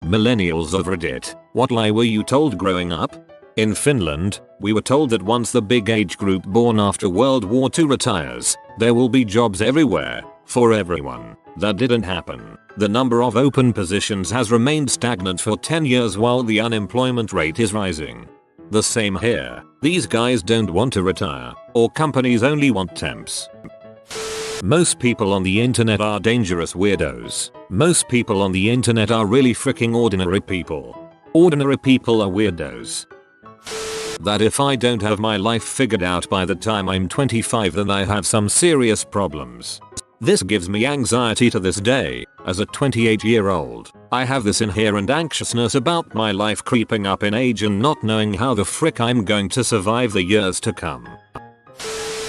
Millennials of Reddit, what lie were you told growing up? In Finland, we were told that once the big age group born after World War II retires, there will be jobs everywhere, for everyone. That didn't happen. The number of open positions has remained stagnant for 10 years while the unemployment rate is rising. The same here. These guys don't want to retire, or companies only want temps. Most people on the internet are dangerous weirdos. Most people on the internet are really freaking ordinary people. Ordinary people are weirdos. That if I don't have my life figured out by the time I'm 25, then I have some serious problems. This gives me anxiety to this day. As a 28-year-old, I have this inherent anxiousness about my life creeping up in age and not knowing how the frick I'm going to survive the years to come.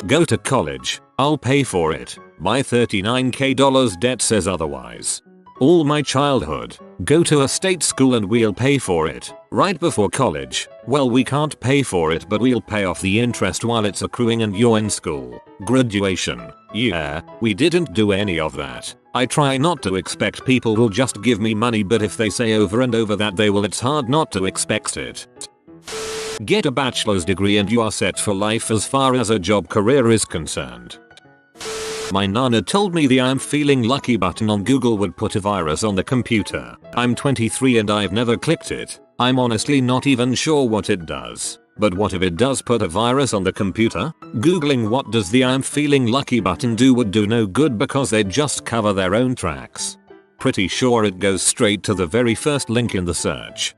Go to college, I'll pay for it. My $39k debt says otherwise. All my childhood, go to a state school and we'll pay for it. Right before college, well, we can't pay for it but we'll pay off the interest while it's accruing and you're in school. Graduation, yeah, we didn't do any of that. I try not to expect people will just give me money, but if they say over and over that they will, it's hard not to expect it. Get a bachelor's degree and you are set for life as far as a job career is concerned. My nana told me the I'm feeling lucky button on Google would put a virus on the computer. I'm 23 and I've never clicked it. I'm honestly not even sure what it does. But what if it does put a virus on the computer? Googling what does the I'm feeling lucky button do would do no good because they'd just cover their own tracks. Pretty sure it goes straight to the very first link in the search.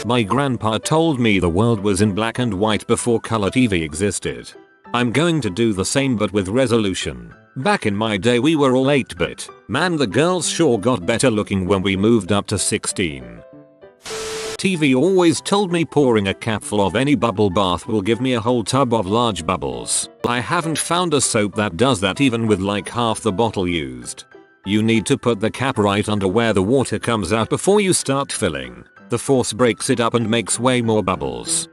My grandpa told me the world was in black and white before color TV existed. I'm going to do the same but with resolution. Back in my day we were all 8-bit. Man, the girls sure got better looking when we moved up to 16. TV always told me pouring a capful of any bubble bath will give me a whole tub of large bubbles. I haven't found a soap that does that even with like half the bottle used. You need to put the cap right under where the water comes out before you start filling. The force breaks it up and makes way more bubbles.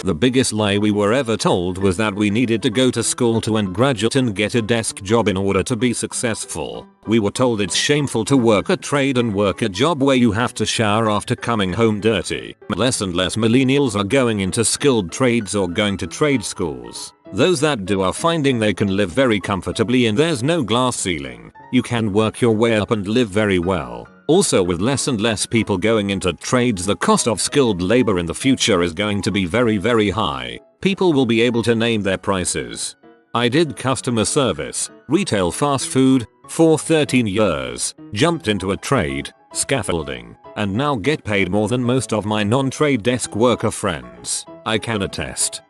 The biggest lie we were ever told was that we needed to go to school to and graduate and get a desk job in order to be successful. We were told it's shameful to work a trade and work a job where you have to shower after coming home dirty. Less and less millennials are going into skilled trades or going to trade schools. Those that do are finding they can live very comfortably and there's no glass ceiling. You can work your way up and live very well. Also, with less and less people going into trades, the cost of skilled labor in the future is going to be very high. People will be able to name their prices. I did customer service, retail fast food, for 13 years, jumped into a trade, scaffolding, and now get paid more than most of my non-trade desk worker friends. I can attest.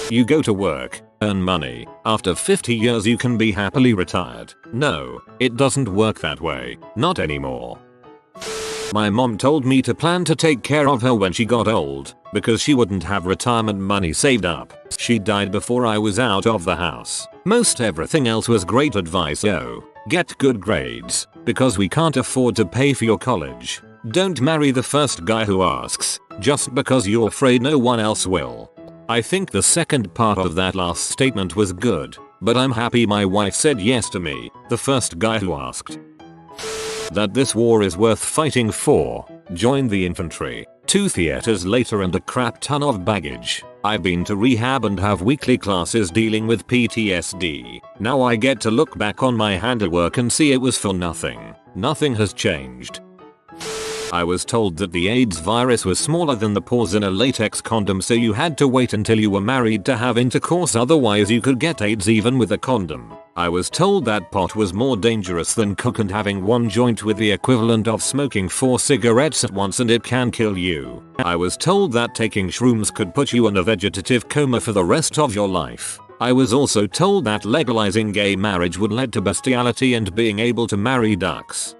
You go to work, earn money, after 50 years you can be happily retired. No, it doesn't work that way, not anymore. My mom told me to plan to take care of her when she got old, because she wouldn't have retirement money saved up. She died before I was out of the house. Most everything else was great advice. Get good grades, because we can't afford to pay for your college. Don't marry the first guy who asks, just because you're afraid no one else will. I think the second part of that last statement was good, but I'm happy my wife said yes to me, the first guy who asked. That this war is worth fighting for. Join the infantry. 2 theaters later and a crap ton of baggage. I've been to rehab and have weekly classes dealing with PTSD. Now I get to look back on my handiwork and see it was for nothing. Nothing has changed. I was told that the AIDS virus was smaller than the pores in a latex condom, so you had to wait until you were married to have intercourse, otherwise you could get AIDS even with a condom. I was told that pot was more dangerous than coke and having one joint with the equivalent of smoking 4 cigarettes at once and it can kill you. I was told that taking shrooms could put you in a vegetative coma for the rest of your life. I was also told that legalizing gay marriage would lead to bestiality and being able to marry ducks.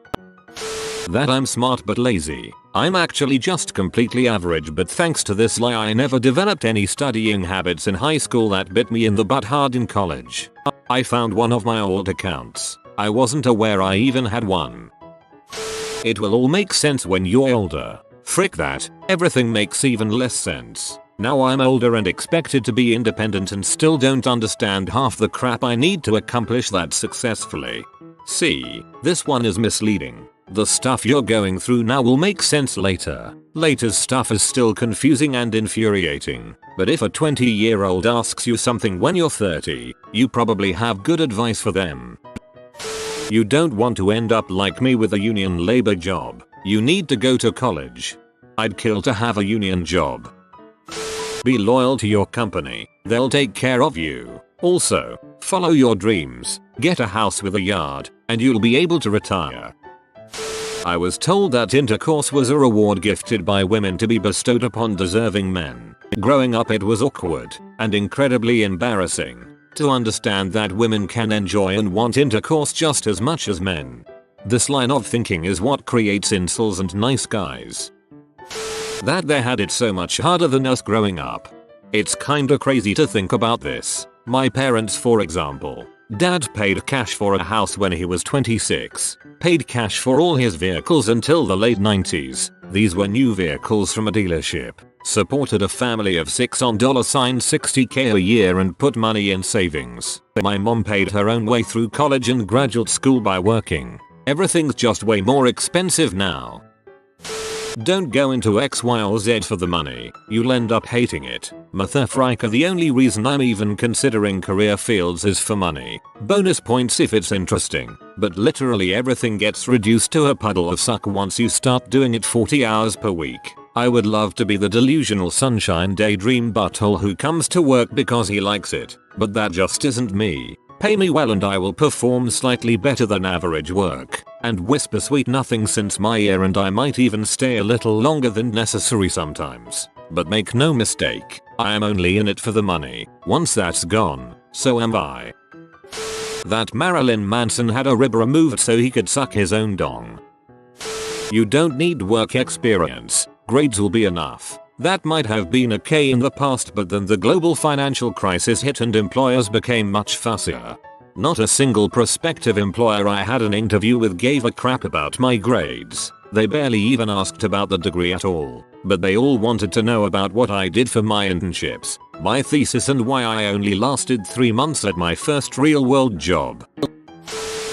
That I'm smart but lazy. I'm actually just completely average, but thanks to this lie I never developed any studying habits in high school that bit me in the butt hard in college. I found one of my old accounts. I wasn't aware I even had one. It will all make sense when you're older. Frick that, everything makes even less sense. Now I'm older and expected to be independent and still don't understand half the crap I need to accomplish that successfully. See, this one is misleading. The stuff you're going through now will make sense later. Later's stuff is still confusing and infuriating, but if a 20-year-old asks you something when you're 30, you probably have good advice for them. You don't want to end up like me with a union labor job. You need to go to college. I'd kill to have a union job. Be loyal to your company. They'll take care of you. Also, follow your dreams. Get a house with a yard, and you'll be able to retire. I was told that intercourse was a reward gifted by women to be bestowed upon deserving men. Growing up, it was awkward and incredibly embarrassing to understand that women can enjoy and want intercourse just as much as men. This line of thinking is what creates incels and nice guys. That they had it so much harder than us growing up. It's kinda crazy to think about this. My parents, for example. Dad paid cash for a house when he was 26. Paid cash for all his vehicles until the late 90s. These were new vehicles from a dealership. Supported a family of 6 on $60K a year and put money in savings. My mom paid her own way through college and graduate school by working. Everything's just way more expensive now. Don't go into X, Y, or Z for the money. You'll end up hating it. Motherfrika, the only reason I'm even considering career fields is for money. Bonus points if it's interesting. But literally everything gets reduced to a puddle of suck once you start doing it 40 hours per week. I would love to be the delusional sunshine daydream butthole who comes to work because he likes it. But that just isn't me. Pay me well and I will perform slightly better than average work. And whisper sweet nothings since my ear, and I might even stay a little longer than necessary sometimes. But make no mistake, I am only in it for the money. Once that's gone, so am I. That Marilyn Manson had a rib removed so he could suck his own dong. You don't need work experience. Grades will be enough. That might have been okay in the past, but then the global financial crisis hit and employers became much fussier. Not a single prospective employer I had an interview with gave a crap about my grades. They barely even asked about the degree at all. But they all wanted to know about what I did for my internships, my thesis, and why I only lasted 3 months at my first real-world job.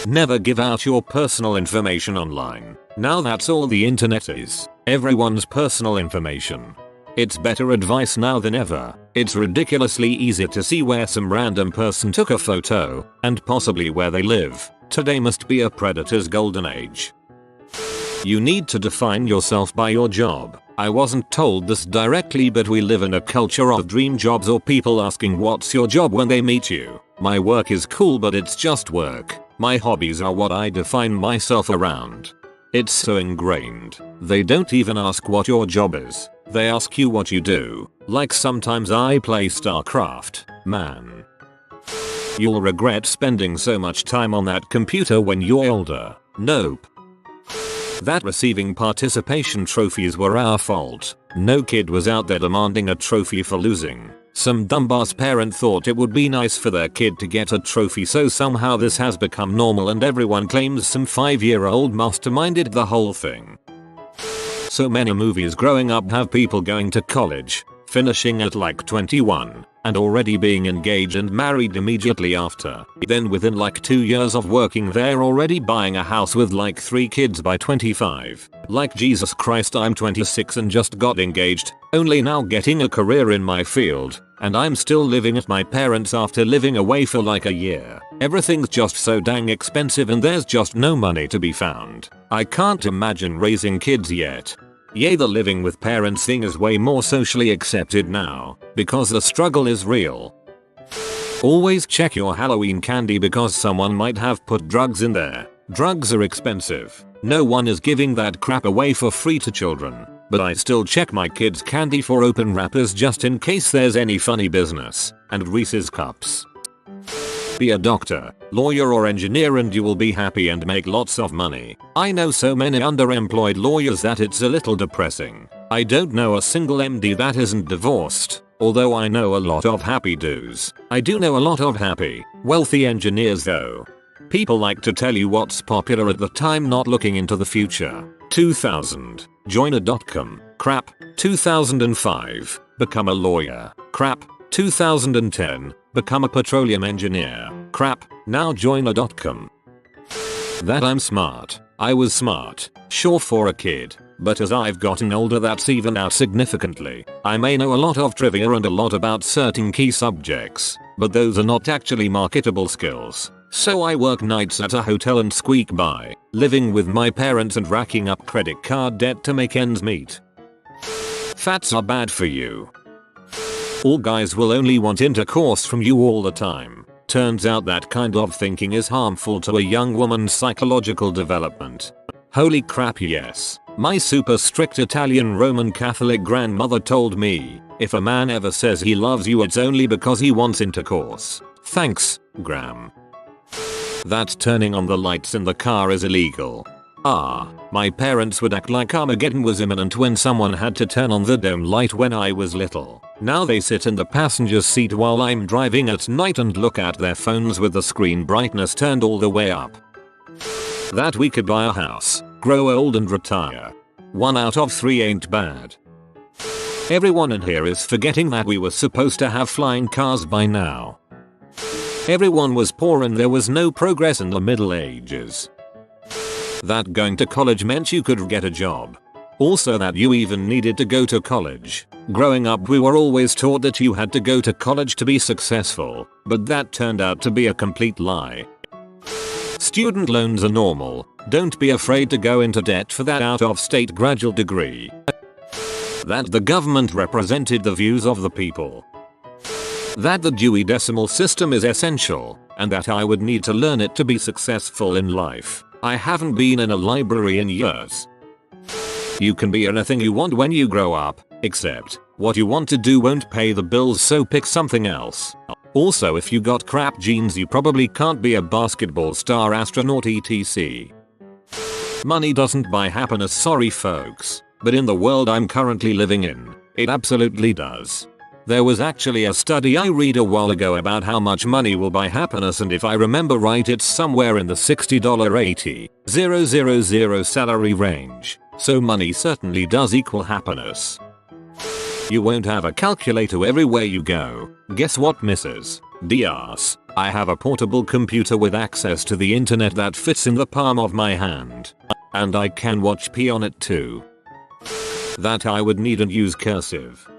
Never give out your personal information online. Now that's all the internet is. Everyone's personal information. It's better advice now than ever. It's ridiculously easy to see where some random person took a photo, and possibly where they live. Today must be a predator's golden age. You need to define yourself by your job. I wasn't told this directly, but we live in a culture of dream jobs or people asking what's your job when they meet you. My work is cool, but it's just work. My hobbies are what I define myself around. It's so ingrained. They don't even ask what your job is. They ask you what you do. Like sometimes I play StarCraft. Man. You'll regret spending so much time on that computer when you're older. Nope. That receiving participation trophies were our fault. No kid was out there demanding a trophy for losing. Some dumbass parent thought it would be nice for their kid to get a trophy, so somehow this has become normal and everyone claims some 5-year-old masterminded the whole thing. So many movies growing up have people going to college, finishing at like 21, and already being engaged and married immediately after. Then within like 2 years of working they're already buying a house with like 3 kids by 25. Like Jesus Christ, I'm 26 and just got engaged, only now getting a career in my field, and I'm still living at my parents' after living away for like a year. Everything's just so dang expensive and there's just no money to be found. I can't imagine raising kids yet. Yay, the living with parents thing is way more socially accepted now, because the struggle is real. Always check your Halloween candy because someone might have put drugs in there. Drugs are expensive. No one is giving that crap away for free to children, but I still check my kids' candy for open wrappers just in case there's any funny business. And Reese's cups. Be a doctor, lawyer, or engineer and you will be happy and make lots of money. I know so many underemployed lawyers that it's a little depressing. I don't know a single MD that isn't divorced, although I know a lot of happy dudes. I do know a lot of happy, wealthy engineers though. People like to tell you what's popular at the time, not looking into the future. 2000. Join a .com. Crap. 2005. Become a lawyer. Crap. 2010. Become a petroleum engineer. Crap. Now join a .com. That I'm smart. I was smart, sure for a kid, but as I've gotten older that's even out significantly. I may know a lot of trivia and a lot about certain key subjects, but those are not actually marketable skills. So I work nights at a hotel and squeak by, living with my parents and racking up credit card debt to make ends meet. Fats are bad for you. All guys will only want intercourse from you all the time. Turns out that kind of thinking is harmful to a young woman's psychological development. Holy crap, yes. My super strict Italian Roman Catholic grandmother told me, if a man ever says he loves you it's only because he wants intercourse. Thanks, Gram. That turning on the lights in the car is illegal. My parents would act like Armageddon was imminent when someone had to turn on the dome light when I was little. Now they sit in the passenger seat while I'm driving at night and look at their phones with the screen brightness turned all the way up. That we could buy a house, grow old and retire. 1 out of 3 ain't bad. Everyone in here is forgetting that we were supposed to have flying cars by now. Everyone was poor and there was no progress in the Middle Ages. That going to college meant you could get a job. Also that you even needed to go to college. Growing up we were always taught that you had to go to college to be successful, but that turned out to be a complete lie. Student loans are normal, don't be afraid to go into debt for that out-of-state graduate degree. That the government represented the views of the people. That the Dewey Decimal System is essential, and that I would need to learn it to be successful in life. I haven't been in a library in years. You can be anything you want when you grow up, except what you want to do won't pay the bills, so pick something else. Also, if you got crap genes you probably can't be a basketball star, astronaut, etc. Money doesn't buy happiness, sorry folks, but in the world I'm currently living in, it absolutely does. There was actually a study I read a while ago about how much money will buy happiness, and if I remember right it's somewhere in the $60.80,000 salary range. So money certainly does equal happiness. You won't have a calculator everywhere you go. Guess what, Mrs. Diaz? I have a portable computer with access to the internet that fits in the palm of my hand. And I can watch P on it too. That I would need and use cursive.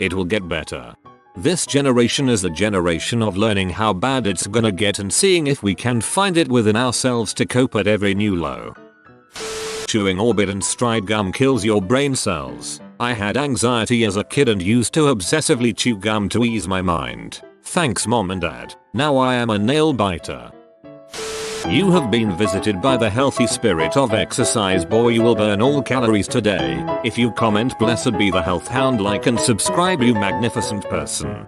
It will get better. This generation is the generation of learning how bad it's gonna get and seeing if we can find it within ourselves to cope at every new low. Chewing Orbit and Stride gum kills your brain cells. I had anxiety as a kid and used to obsessively chew gum to ease my mind. Thanks mom and dad. Now I am a nail biter. You have been visited by the healthy spirit of exercise. Boy, you will burn all calories today. If you comment blessed be the health hound, like and subscribe, you magnificent person.